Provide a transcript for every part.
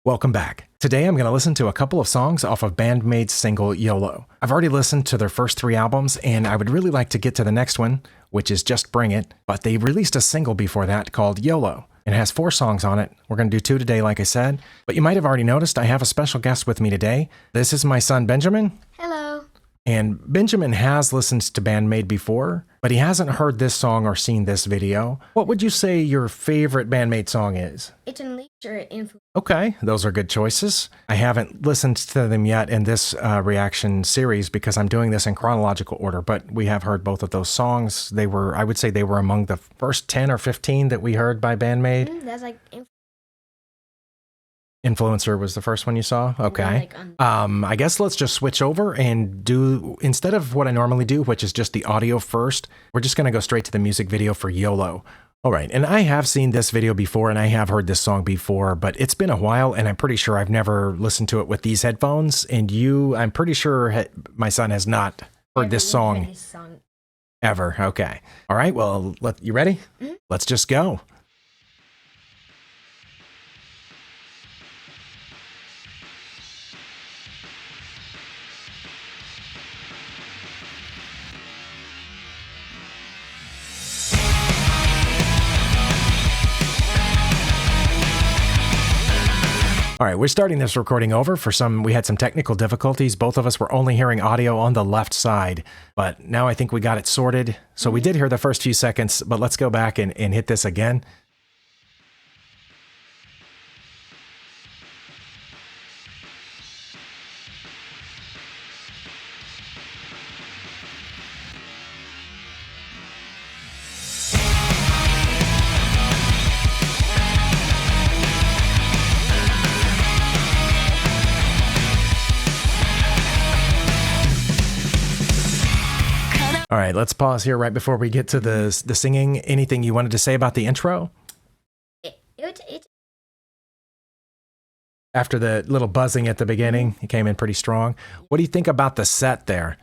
Welcome back. Today I'm going to listen to a couple of songs off of Band-Maid's single YOLO. I've already listened to their first 3 albums, and I would really like to get to the next one, which is Just Bring It, but they released a single before that called YOLO. It has 4 songs on it. We're going to do 2 today, like I said, but you might have already noticed I have a special guest with me today. This is my son, Benjamin. Hello. And Benjamin has listened to Band-Maid before, but he hasn't heard this song or seen this video. What would you say your favorite Band-Maid song is? It's an later influence. Okay, those are good choices. I haven't listened to them yet in this reaction series because I'm doing this in chronological order, but we have heard both of those songs. I would say they were among the first 10 or 15 that we heard by Band-Maid. That's like Influencer was the first one you saw? Okay. I guess let's just switch over and do, instead of what I normally do, which is just the audio first, we're just going to go straight to the music video for YOLO. All right, and I have seen this video before and I have heard this song before, but it's been a while and I'm pretty sure I've never listened to it with these headphones, and I'm pretty sure my son has not heard this song ever. Okay. All right, well, you ready? Mm-hmm. Let's just go. All right, we're starting this recording over. We had some technical difficulties. Both of us were only hearing audio on the left side, but now I think we got it sorted. So we did hear the first few seconds, but let's go back and hit this again. All right, let's pause here right before we get to the singing. Anything you wanted to say about the intro? After the little buzzing at the beginning, it came in pretty strong. What do you think about the set there?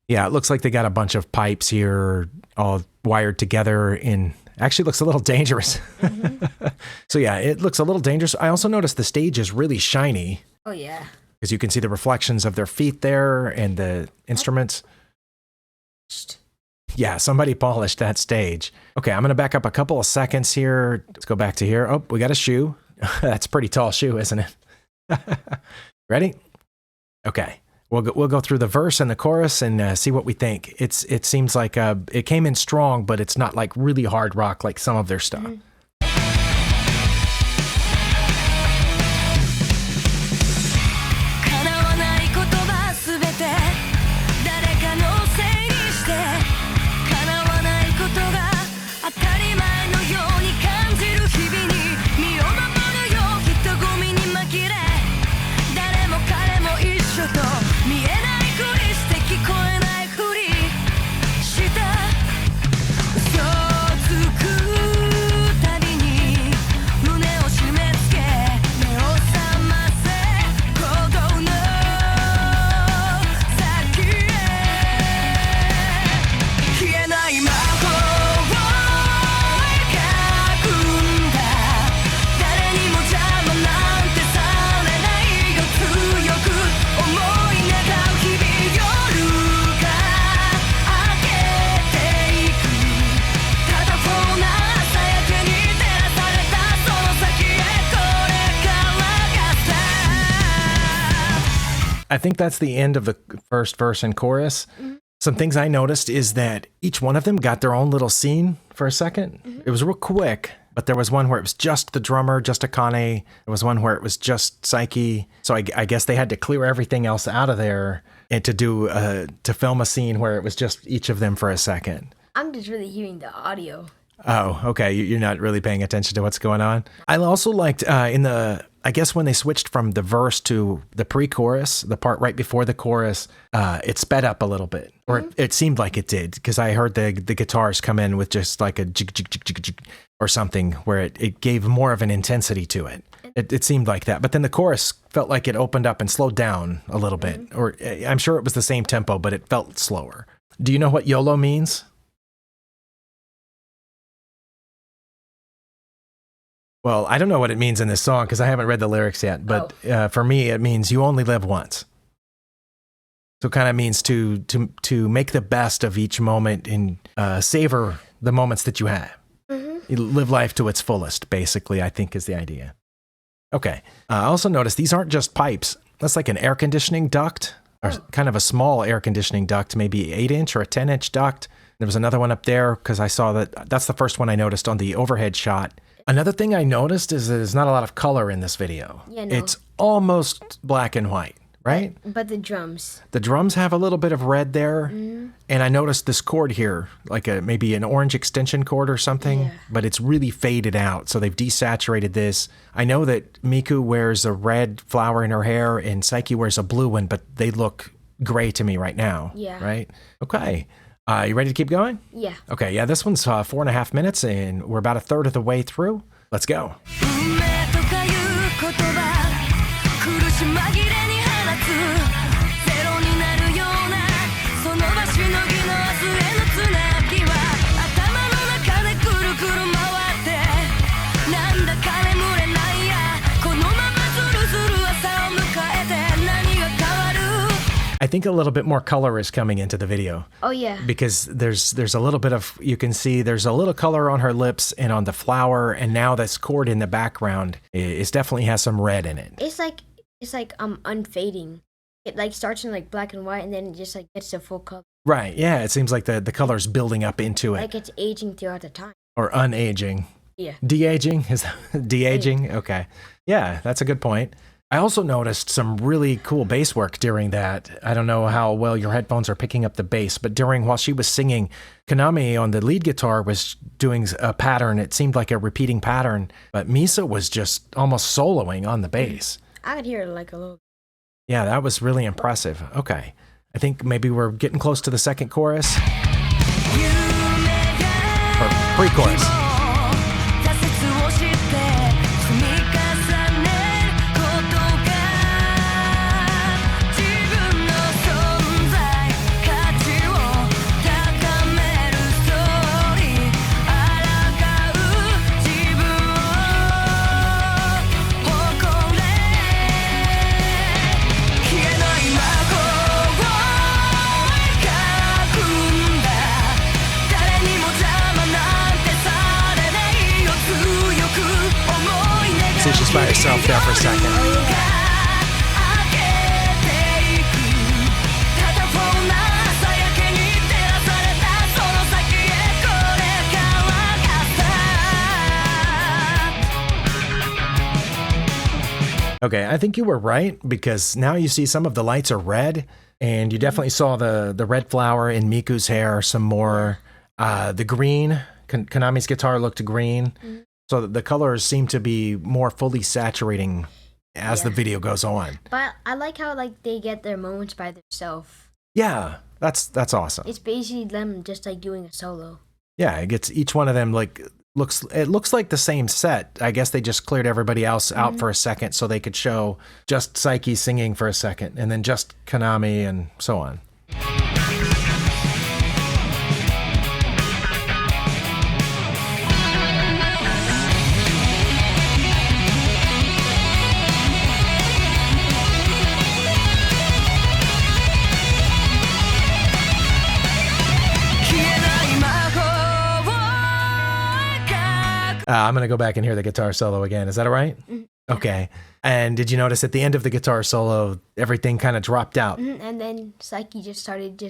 Yeah, it looks like they got a bunch of pipes here all wired together in... Actually looks a little dangerous. Mm-hmm. So yeah, it looks a little dangerous. I also noticed the stage is really shiny. Oh, yeah. Because you can see the reflections of their feet there and the instruments. Yeah, somebody polished that stage. Okay, I'm going to back up a couple of seconds here. Let's go back to here. Oh, we got a shoe. That's a pretty tall shoe, isn't it? Ready? Okay. We'll go through the verse and the chorus and see what we think. It seems like it came in strong, but it's not like really hard rock like some of their stuff. Mm-hmm. I think that's the end of the first verse and chorus. Mm-hmm. Some things I noticed is that each one of them got their own little scene for a second. Mm-hmm. It was real quick, but there was one where it was just the drummer, just Akane. There was one where it was just Psyche. So I guess they had to clear everything else out of there and to film a scene where it was just each of them for a second. I'm just really hearing the audio. Oh, okay. You're not really paying attention to what's going on. I also liked I guess when they switched from the verse to the pre-chorus, the part right before the chorus, it sped up a little bit, or it seemed like it did, because I heard the guitars come in with just like a jig, jig, jig, jig, jig, or something where it gave more of an intensity to it. It seemed like that. But then the chorus felt like it opened up and slowed down a little bit, or I'm sure it was the same tempo, but it felt slower. Do you know what YOLO means? Well, I don't know what it means in this song because I haven't read the lyrics yet. But for me, it means you only live once. So it kind of means to make the best of each moment and savor the moments that you have. You live life to its fullest, basically, I think is the idea. Okay. I also noticed these aren't just pipes. That's like an air conditioning duct, or kind of a small air conditioning duct, maybe 8-inch or a 10-inch duct. There was another one up there because I saw that's the first one I noticed on the overhead shot. Another thing I noticed is there's not a lot of color in this video. Yeah, no. It's almost black and white, right? But the drums. The drums have a little bit of red there. And I noticed this cord here, like maybe an orange extension cord or something, but it's really faded out. So they've desaturated this. I know that Miku wears a red flower in her hair and Psyche wears a blue one, but they look gray to me right now. Yeah. Right? Okay. You ready to keep going? Yeah. Okay, yeah, this one's 4.5 minutes and we're about a third of the way through. Let's go. I think a little bit more color is coming into the video. Oh, yeah. Because there's a little bit of, you can see there's a little color on her lips and on the flower, and now this chord in the background is definitely has some red in it. It's like unfading. It like starts in like black and white and then it just like gets to full color. Right, yeah, it seems like the color's building up into it. Like it's aging throughout the time. Or unaging. Yeah. De-aging? Is that de-aging? Okay. Yeah, that's a good point. I also noticed some really cool bass work during that. I don't know how well your headphones are picking up the bass, but while she was singing, Konami on the lead guitar was doing a pattern. It seemed like a repeating pattern, but Misa was just almost soloing on the bass. I could hear it like a little. Yeah, that was really impressive. Okay. I think maybe we're getting close to the second chorus. Or pre-chorus. See, she's by herself there for a second. Okay, I think you were right because now you see some of the lights are red, and you definitely saw the red flower in Miku's hair, some more. The green, Konami's guitar looked green. So the colors seem to be more fully saturating as the video goes on. But I like how like they get their moments by themselves. Yeah, that's awesome. It's basically them just like doing a solo. Yeah, it gets each one of them it looks like the same set. I guess they just cleared everybody else out for a second so they could show just Psyche singing for a second and then just Konami and so on. I'm going to go back and hear the guitar solo again. Is that all right? Okay. And did you notice at the end of the guitar solo, everything kind of dropped out? And then Psyche just started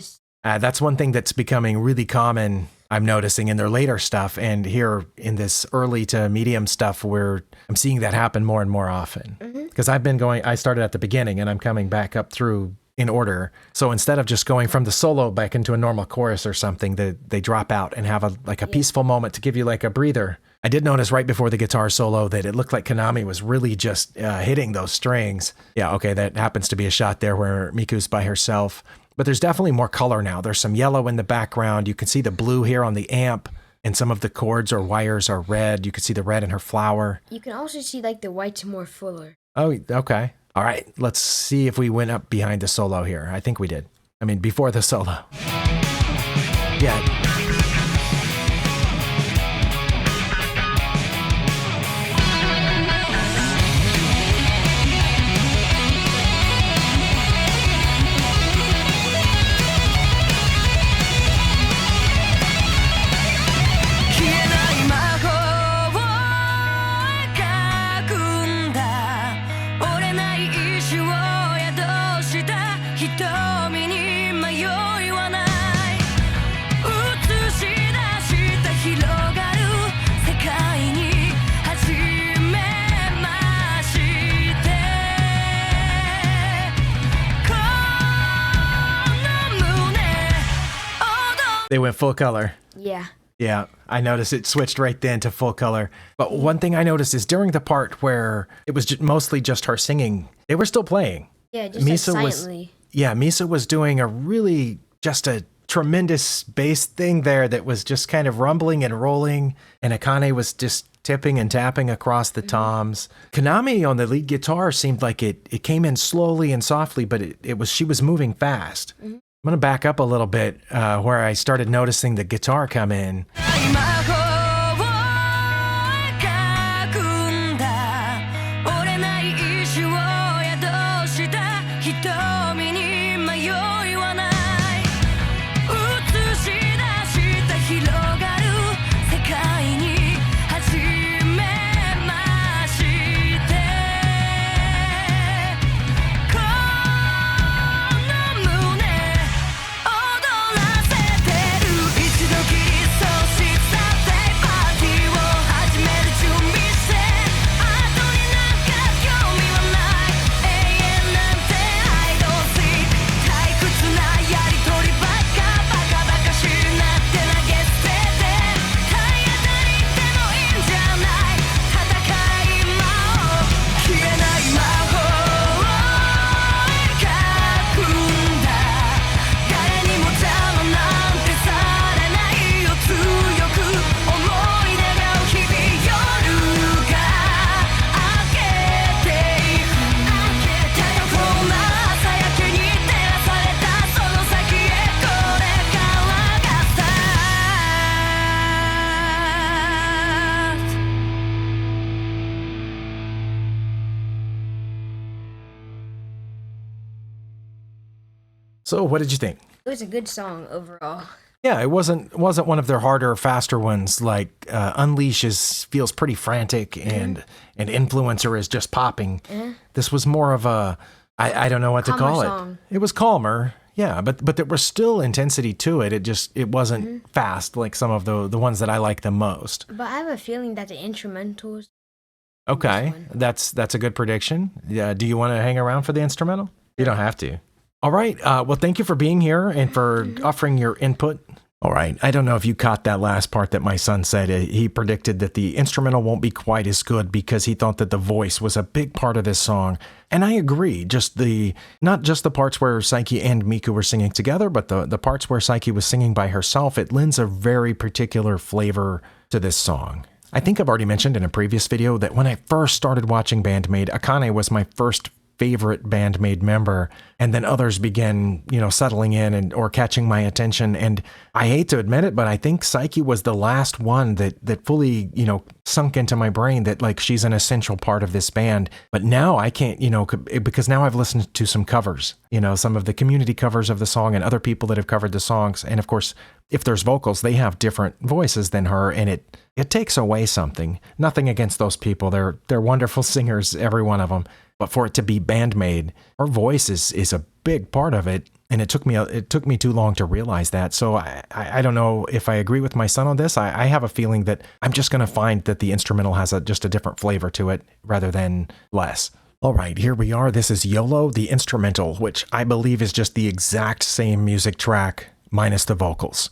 that's one thing that's becoming really common, I'm noticing, in their later stuff. And here in this early to medium stuff, where I'm seeing that happen more and more often. Because I started at the beginning and I'm coming back up through in order. So instead of just going from the solo back into a normal chorus or something, they drop out and have a peaceful moment to give you like a breather. I did notice right before the guitar solo that it looked like Konami was really just hitting those strings. Yeah, okay, that happens to be a shot there where Miku's by herself. But there's definitely more color now. There's some yellow in the background. You can see the blue here on the amp, and some of the cords or wires are red. You can see the red in her flower. You can also see like the whites more fuller. Oh, okay. All right, let's see if we went up behind the solo here. I think we did. I mean, before the solo. Yeah. They went full color. Yeah. Yeah, I noticed it switched right then to full color. But one thing I noticed is during the part where it was mostly just her singing, they were still playing. Yeah, just like silently. Misa was doing just a tremendous bass thing there that was just kind of rumbling and rolling, and Akane was just tipping and tapping across the toms. Konami on the lead guitar seemed like it came in slowly and softly, but she was moving fast. I'm going to back up a little bit where I started noticing the guitar come in. So what did you think? It was a good song overall. Yeah, it wasn't one of their harder, faster ones. Like Unleash feels pretty frantic, and Influencer is just popping. This was more of a I don't know what to call it. Song. It was calmer, yeah, but there was still intensity to it. It wasn't fast like some of the ones that I like the most. But I have a feeling that the instrumentals. Okay, that's a good prediction. Yeah, do you want to hang around for the instrumental? You don't have to. All right. Well, thank you for being here and for offering your input. All right. I don't know if you caught that last part that my son said. He predicted that the instrumental won't be quite as good because he thought that the voice was a big part of this song. And I agree. Not just the parts where Saiki and Miku were singing together, but the parts where Saiki was singing by herself, it lends a very particular flavor to this song. I think I've already mentioned in a previous video that when I first started watching Band-Maid, Akane was my first favorite Band-Maid member, and then others began, settling in or catching my attention. And I hate to admit it, but I think Saiki was the last one that fully, sunk into my brain that like she's an essential part of this band. But now I can't, because now I've listened to some covers, some of the community covers of the song and other people that have covered the songs. And of course, if there's vocals, they have different voices than her, and it takes away something. Nothing against those people. They're wonderful singers, every one of them. But for it to be Band-Maid, her voice is a big part of it, and it took me too long to realize that. So I don't know if I agree with my son on this. I have a feeling that I'm just going to find that the instrumental has just a different flavor to it rather than less. All right, here we are. This is YOLO, the instrumental, which I believe is just the exact same music track minus the vocals.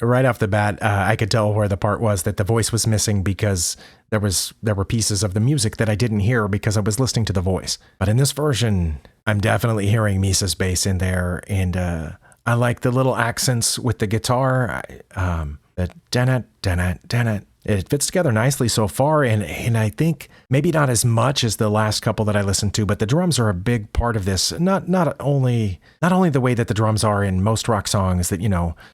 All right off the bat, I could tell where the part was that the voice was missing because there were pieces of the music that I didn't hear because I was listening to the voice. But in this version, I'm definitely hearing Misa's bass in there, and I like the little accents with the guitar. The It fits together nicely so far, and I think maybe not as much as the last couple that I listened to, but the drums are a big part of this. Not only the way that the drums are in most rock songs, that,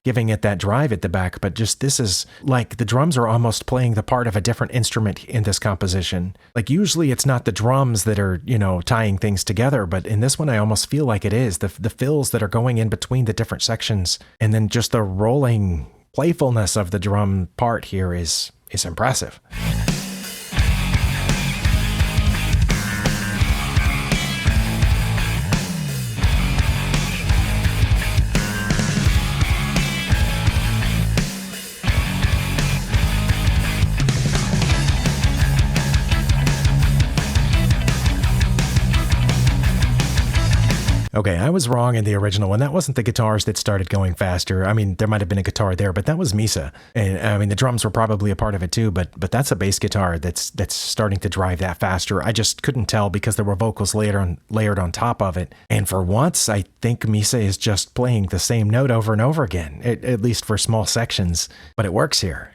giving it that drive at the back, but just this is like the drums are almost playing the part of a different instrument in this composition. Like usually it's not the drums that are, tying things together, but in this one I almost feel like it is. The fills that are going in between the different sections, and then just the rolling playfulness of the drum part here is impressive. Okay, I was wrong in the original one. That wasn't the guitars that started going faster. I mean, there might have been a guitar there, but that was Misa. And I mean, the drums were probably a part of it too, but that's a bass guitar that's starting to drive that faster. I just couldn't tell because there were vocals layered on top of it. And for once, I think Misa is just playing the same note over and over again, at least for small sections, but it works here.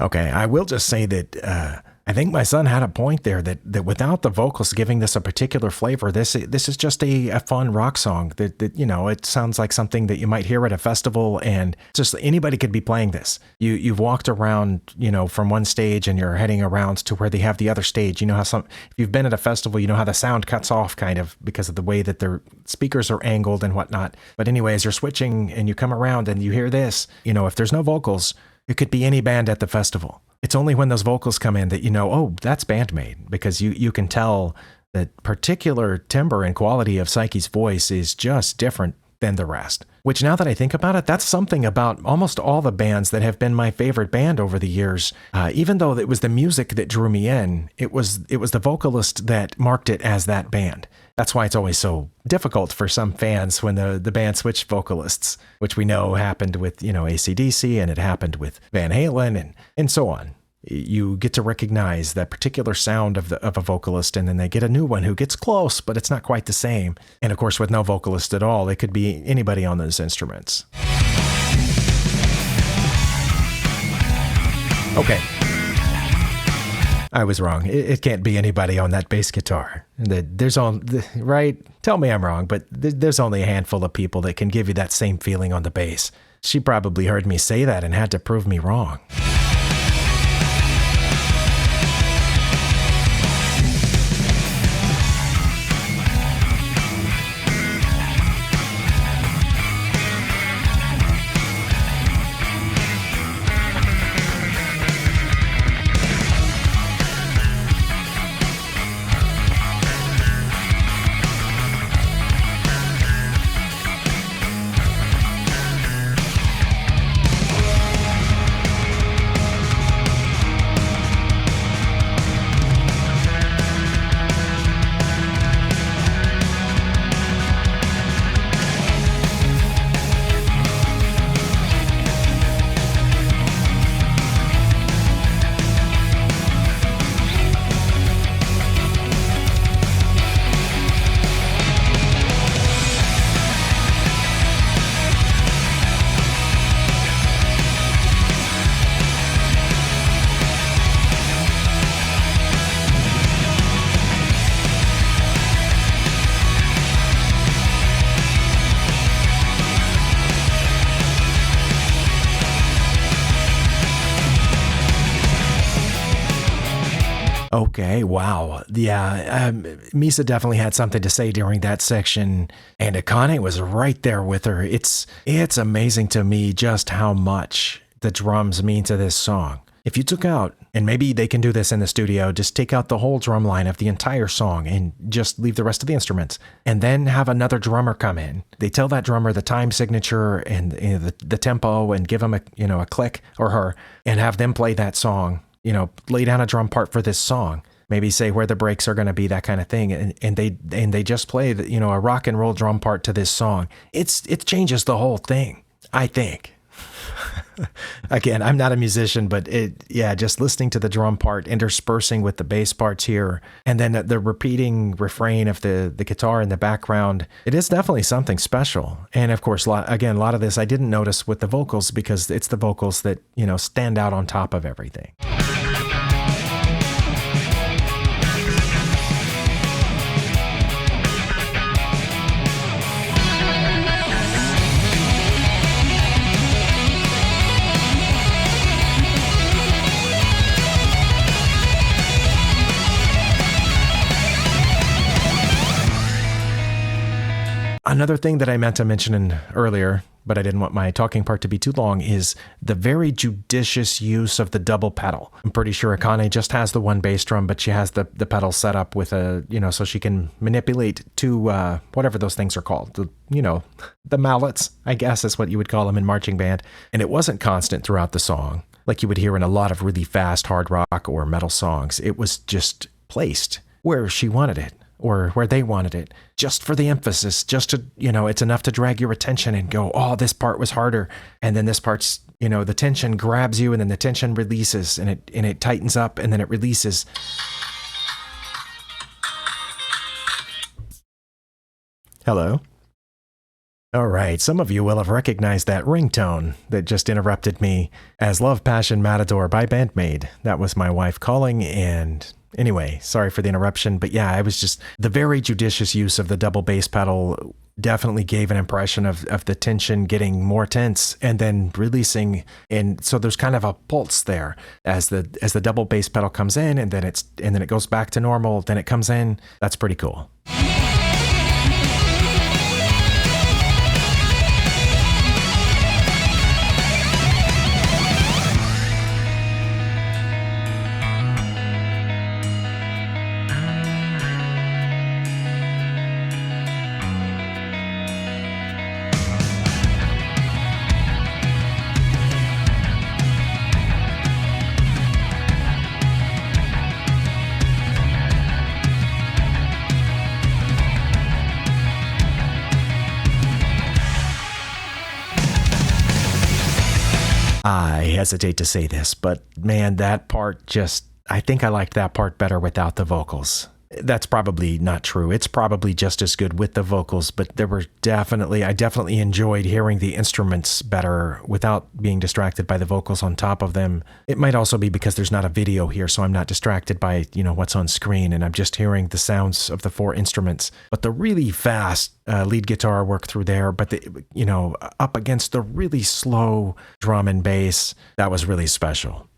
Okay, I will just say that I think my son had a point there that without the vocals giving this a particular flavor, this is just a fun rock song that it sounds like something that you might hear at a festival, and just anybody could be playing this. You've walked around, from one stage and you're heading around to where they have the other stage. You know how if you've been at a festival, you know how the sound cuts off kind of because of the way that their speakers are angled and whatnot. But anyways, you're switching and you come around and you hear this, if there's no vocals, it could be any band at the festival. It's only when those vocals come in that oh, that's Band-Maid, because you can tell that particular timbre and quality of Psyche's voice is just different than the rest. Which, now that I think about it, that's something about almost all the bands that have been my favorite band over the years. Even though it was the music that drew me in, it was the vocalist that marked it as that band. That's why it's always so difficult for some fans when the band switched vocalists, which we know happened with, AC/DC, and it happened with Van Halen and so on. You get to recognize that particular sound of a vocalist, and then they get a new one who gets close, but it's not quite the same. And of course, with no vocalist at all, it could be anybody on those instruments. Okay. I was wrong. It can't be anybody on that bass guitar. Right? Tell me I'm wrong, but there's only a handful of people that can give you that same feeling on the bass. She probably heard me say that and had to prove me wrong. Okay, wow. Yeah, Misa definitely had something to say during that section, and Akane was right there with her. It's amazing to me just how much the drums mean to this song. If you took out, and maybe they can do this in the studio, just take out the whole drum line of the entire song and just leave the rest of the instruments, and then have another drummer come in. They tell that drummer the time signature and the tempo, and give him a click, or her, and have them play that song. lay down a drum part for this song. Maybe say where the breaks are going to be, that kind of thing. And they just play a rock and roll drum part to this song. It changes the whole thing, I think. Again, I'm not a musician, but just listening to the drum part interspersing with the bass parts here, and then the repeating refrain of the guitar in the background, it is definitely something special. And of course, a lot of this I didn't notice with the vocals because it's the vocals that, stand out on top of everything. Another thing that I meant to mention earlier, but I didn't want my talking part to be too long, is the very judicious use of the double pedal. I'm pretty sure Akane just has the one bass drum, but she has the pedal set up with so she can manipulate two, whatever those things are called. The mallets, I guess is what you would call them in marching band. And it wasn't constant throughout the song, like you would hear in a lot of really fast hard rock or metal songs. It was just placed where she wanted it, or where they wanted it, just for the emphasis, just to, it's enough to drag your attention and go, oh, this part was harder. And then this part's, the tension grabs you and then the tension releases and it tightens up and then it releases. Hello? All right, some of you will have recognized that ringtone that just interrupted me as Love, Passion, Matador by Band-Maid. That was my wife calling, and anyway, sorry for the interruption, but yeah, I was just, the very judicious use of the double bass pedal definitely gave an impression of the tension getting more tense and then releasing, and so there's kind of a pulse there as the double bass pedal comes in, and then it goes back to normal, then it comes in. That's pretty cool. I hesitate to say this, but man, that part I think I liked that part better without the vocals. That's probably not true. It's probably just as good with the vocals, but I definitely enjoyed hearing the instruments better without being distracted by the vocals on top of them. It might also be because there's not a video here, so I'm not distracted by, what's on screen, and I'm just hearing the sounds of the four instruments. But the really fast lead guitar work through there, but up against the really slow drum and bass, that was really special.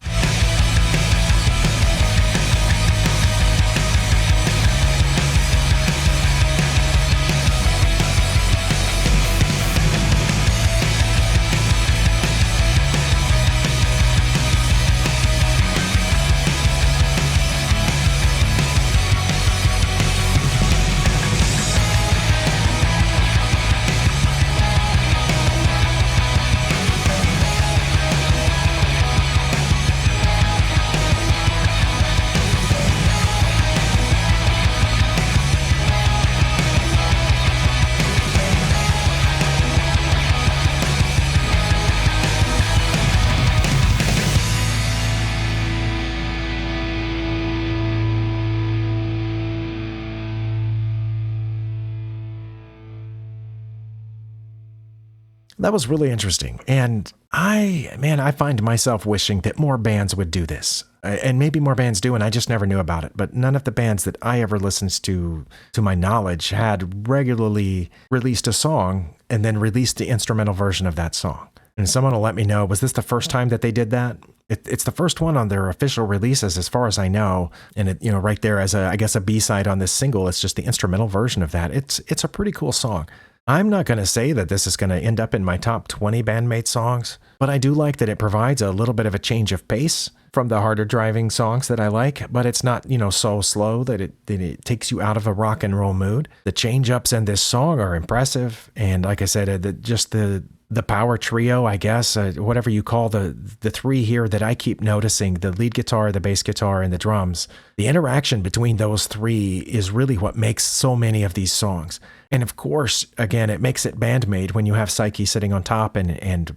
That was really interesting. And I find myself wishing that more bands would do this. And maybe more bands do, and I just never knew about it. But none of the bands that I ever listened to my knowledge, had regularly released a song and then released the instrumental version of that song. And someone will let me know, was this the first time that they did that? It's the first one on their official releases, as far as I know. And right there as a B-side on this single, it's just the instrumental version of that. It's a pretty cool song. I'm not going to say that this is going to end up in my top 20 Band-Maid songs, but I do like that it provides a little bit of a change of pace from the harder driving songs that I like, but it's not, so slow that it takes you out of a rock and roll mood. The change ups in this song are impressive. And like I said, just the the power trio, I guess, whatever you call the three here that I keep noticing, the lead guitar, the bass guitar, and the drums. The interaction between those three is really what makes so many of these songs. And of course, again, it makes it Band-Maid when you have Psyche sitting on top and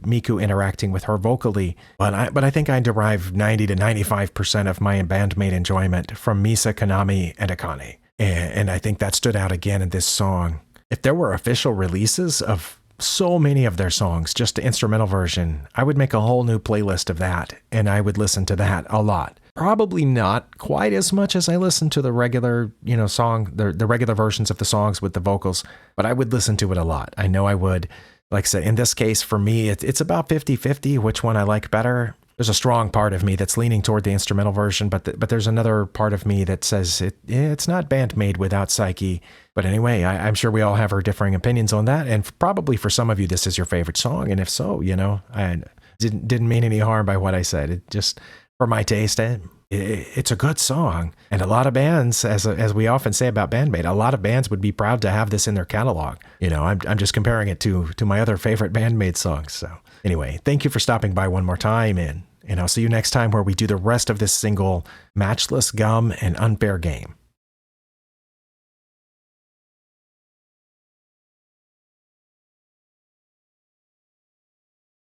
Miku interacting with her vocally. But I think I derive 90 to 95% of my Band-Maid enjoyment from Misa, Konami, and Akane. And I think that stood out again in this song. If there were official releases of so many of their songs, just the instrumental version, I would make a whole new playlist of that, and I would listen to that a lot. Probably not quite as much as I listen to the regular, song, the regular versions of the songs with the vocals, but I would listen to it a lot. I know I would. Like I said, in this case, for me, it's about 50-50, which one I like better. There's a strong part of me that's leaning toward the instrumental version, but there's another part of me that says it's not Band-Maid without Psyche. But anyway, I'm sure we all have our differing opinions on that, and probably for some of you, this is your favorite song, and if so, I didn't mean any harm by what I said. It just, for my taste, it's a good song, and a lot of bands, as we often say about Band-Maid, a lot of bands would be proud to have this in their catalog. I'm just comparing it to my other favorite Band-Maid songs. So anyway, thank you for stopping by one more time, and I'll see you next time where we do the rest of this single, Matchless Gum and Unfair Game.